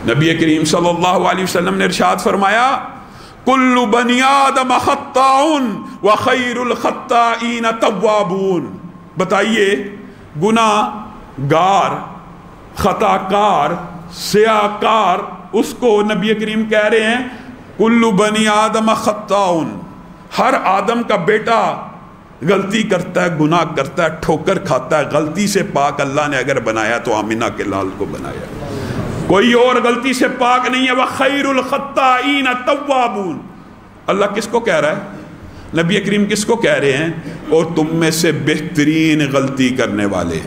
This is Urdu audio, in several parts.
نبی کریم صلی اللہ علیہ وسلم نے ارشاد فرمایا کل بنی آدم خطاؤن وخیر الخطائین توابون. بتائیے گناہ گار، خطا کار، سیاہ کار، اس کو نبی کریم کہہ رہے ہیں کل بنی آدم خطاؤن، ہر آدم کا بیٹا غلطی کرتا ہے، گناہ کرتا ہے، ٹھوکر کھاتا ہے. غلطی سے پاک اللہ نے اگر بنایا تو آمنہ کے لال کو بنایا، کوئی اور غلطی سے پاک نہیں ہے. وَخَيْرُ الْخَطَّائِينَ تَوَّابُونَ. اللہ کس کو کہہ رہا ہے؟ نبی کریم کس کو کہہ رہے ہیں؟ اور تم میں سے بہترین غلطی کرنے والے.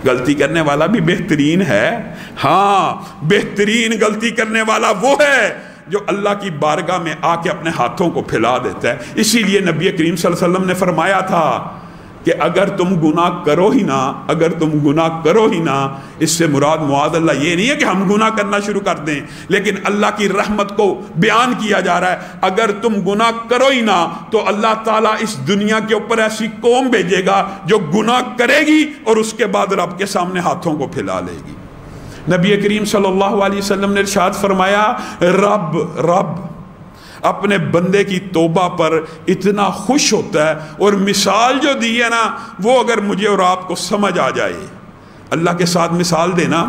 غلطی کرنے والا بھی بہترین ہے، ہاں بہترین غلطی کرنے والا وہ ہے جو اللہ کی بارگاہ میں آ کے اپنے ہاتھوں کو پھیلا دیتا ہے. اسی لیے نبی کریم صلی اللہ علیہ وسلم نے فرمایا تھا کہ اگر تم گناہ کرو ہی نہ، اگر تم گناہ کرو ہی نہ، اس سے مراد معاذ اللہ یہ نہیں ہے کہ ہم گناہ کرنا شروع کر دیں، لیکن اللہ کی رحمت کو بیان کیا جا رہا ہے. اگر تم گناہ کرو ہی نہ تو اللہ تعالیٰ اس دنیا کے اوپر ایسی قوم بھیجے گا جو گناہ کرے گی اور اس کے بعد رب کے سامنے ہاتھوں کو پھیلا لے گی. نبی کریم صلی اللہ علیہ وسلم نے ارشاد فرمایا رب اپنے بندے کی توبہ پر اتنا خوش ہوتا ہے، اور مثال جو دی ہے نا وہ اگر مجھے اور آپ کو سمجھ آ جائے. اللہ کے ساتھ مثال دینا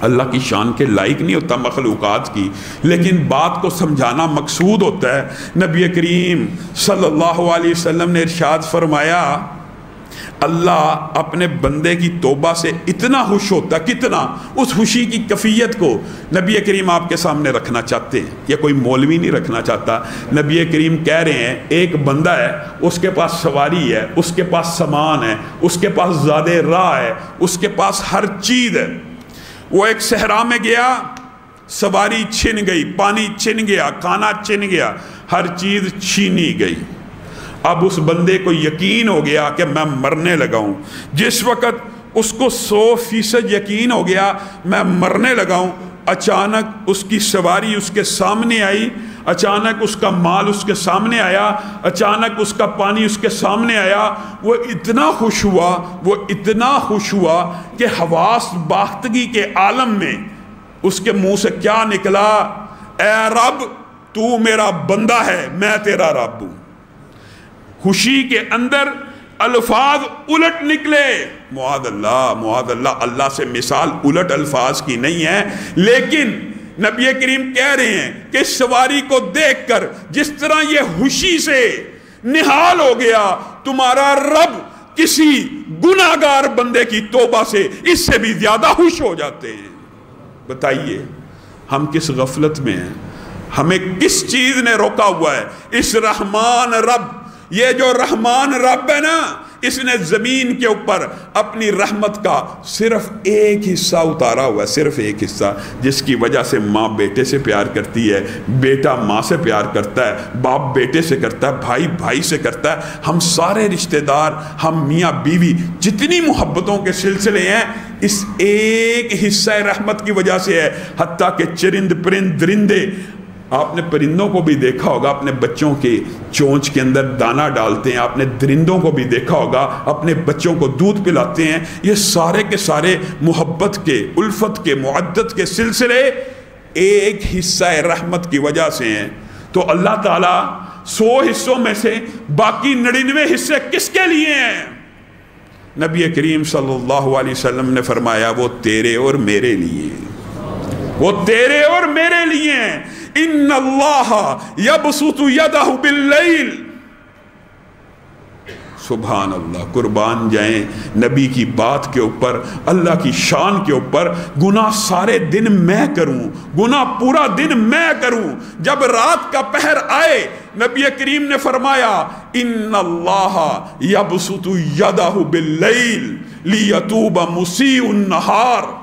اللہ کی شان کے لائق نہیں ہوتا مخلوقات کی، لیکن بات کو سمجھانا مقصود ہوتا ہے. نبی کریم صلی اللہ علیہ وسلم نے ارشاد فرمایا اللہ اپنے بندے کی توبہ سے اتنا خوش ہوتا، کتنا، اس خوشی کی کیفیت کو نبی کریم آپ کے سامنے رکھنا چاہتے ہیں. یا کوئی مولوی نہیں رکھنا چاہتا. نبی کریم کہہ رہے ہیں ایک بندہ ہے، اس کے پاس سواری ہے، اس کے پاس سامان ہے، اس کے پاس زیادہ راہ ہے، اس کے پاس ہر چیز ہے. وہ ایک صحرا میں گیا، سواری چھن گئی، پانی چھن گیا، کھانا چھن گیا، ہر چیز چھینی گئی. اب اس بندے کو یقین ہو گیا کہ میں مرنے لگا ہوں. جس وقت اس کو 100% یقین ہو گیا میں مرنے لگا ہوں، اچانک اس کی سواری اس کے سامنے آئی، اچانک اس کا مال اس کے سامنے آیا، اچانک اس کا پانی اس کے سامنے آیا. وہ اتنا خوش ہوا، وہ اتنا خوش ہوا کہ حواس باختگی کے عالم میں اس کے منہ سے کیا نکلا؟ اے رب تو میرا بندہ ہے، میں تیرا رب ہوں. خوشی کے اندر الفاظ الٹ نکلے. معاذ اللہ، اللہ سے مثال الٹ الفاظ کی نہیں ہے، لیکن نبی کریم کہہ رہے ہیں کہ سواری کو دیکھ کر جس طرح یہ خوشی سے نہال ہو گیا، تمہارا رب کسی گناہگار بندے کی توبہ سے اس سے بھی زیادہ خوش ہو جاتے ہیں. بتائیے ہم کس غفلت میں ہیں؟ ہمیں کس چیز نے روکا ہوا ہے؟ اس رحمان رب، یہ جو رحمان رب ہے نا، اس نے زمین کے اوپر اپنی رحمت کا صرف ایک حصہ اتارا ہوا ہے، صرف ایک حصہ، جس کی وجہ سے ماں بیٹے سے پیار کرتی ہے، بیٹا ماں سے پیار کرتا ہے، باپ بیٹے سے کرتا ہے، بھائی بھائی سے کرتا ہے. ہم سارے رشتہ دار، ہم میاں بیوی، جتنی محبتوں کے سلسلے ہیں اس ایک حصہ رحمت کی وجہ سے ہے. حتیٰ کہ چرند پرند درندے، آپ نے پرندوں کو بھی دیکھا ہوگا اپنے بچوں کے چونچ کے اندر دانہ ڈالتے ہیں، آپ نے درندوں کو بھی دیکھا ہوگا اپنے بچوں کو دودھ پلاتے ہیں. یہ سارے کے سارے محبت کے، الفت کے، معدت کے سلسلے ایک حصہ رحمت کی وجہ سے ہیں. تو اللہ تعالیٰ 100 حصوں میں سے باقی 99 حصے کس کے لیے ہیں؟ نبی کریم صلی اللہ علیہ وسلم نے فرمایا وہ تیرے اور میرے لیے، وہ تیرے اور میرے لیے ہیں. ان اللہ یبسط یدہ باللیل. سبحان اللہ، قربان جائیں نبی کی بات کے اوپر، اللہ کی شان کے اوپر. گناہ سارے دن میں کروں، گناہ پورا دن میں کروں، جب رات کا پہر آئے نبی کریم نے فرمایا ان اللہ یبسط یدہ باللیل لیتوب مسیء النہار.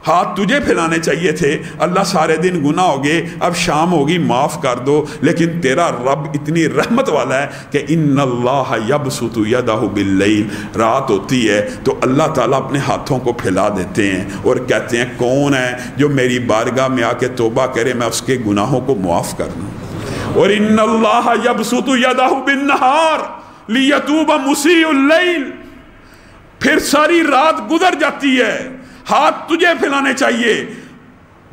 ہاتھ تجھے پھیلانے چاہیے تھے، اللہ سارے دن گناہ ہوگے، اب شام ہوگی معاف کر دو، لیکن تیرا رب اتنی رحمت والا ہے کہ ان اللہ یبسط یدہ باللیل. رات ہوتی ہے تو اللہ تعالیٰ اپنے ہاتھوں کو پھیلا دیتے ہیں اور کہتے ہیں کون ہے جو میری بارگاہ میں آ کے توبہ کرے، میں اس کے گناہوں کو معاف کر دوں. اور ان اللہ یبسط یدہ بالنہار لیتوب مسیء اللیل. پھر ساری رات گزر جاتی ہے، ہاتھ تجھے پھیلانے چاہیے،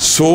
100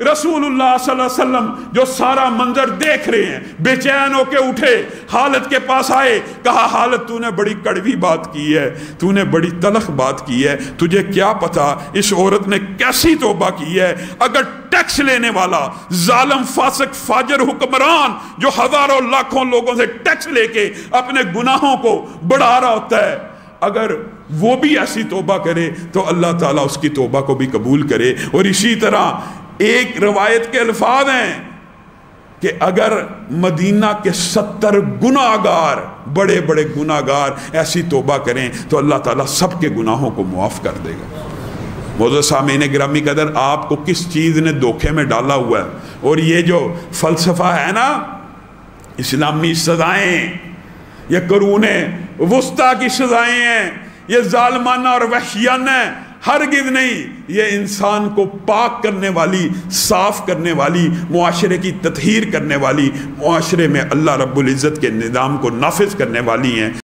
رسول اللہ صلی اللہ علیہ وسلم جو سارا منظر دیکھ رہے ہیں بے چین ہو کے اٹھے، حالت کے پاس آئے، کہا حالت تو نے بڑی کڑوی بات کی ہے، تو نے بڑی تلخ بات کی ہے، تجھے کیا پتا اس عورت نے کیسی توبہ کی ہے۔ اگر ٹیکس لینے والا ظالم فاسق فاجر حکمران جو ہزاروں لاکھوں لوگوں سے ٹیکس لے کے اپنے گناہوں کو بڑھا رہا ہوتا ہے، اگر وہ بھی ایسی توبہ کرے تو اللہ تعالیٰ اس کی توبہ کو بھی قبول کرے۔ اور اسی طرح ایک روایت کے الفاظ ہیں کہ اگر مدینہ کے 70 گناہگار بڑے بڑے گناہگار ایسی توبہ کریں تو اللہ تعالیٰ سب کے گناہوں کو معاف کر دے گا۔ معزز سامعین گرامی قدر، آپ کو کس چیز نے دھوکے میں ڈالا ہوا ہے؟ اور یہ جو فلسفہ ہے نا، اسلامی سزائیں، یہ قرون وسطیٰ کی سزائیں ہیں، یہ ظالمانہ اور وحشیانہ ہیں، ہرگز نہیں۔ یہ انسان کو پاک کرنے والی، صاف کرنے والی، معاشرے کی تطہیر کرنے والی، معاشرے میں اللہ رب العزت کے نظام کو نافذ کرنے والی ہیں۔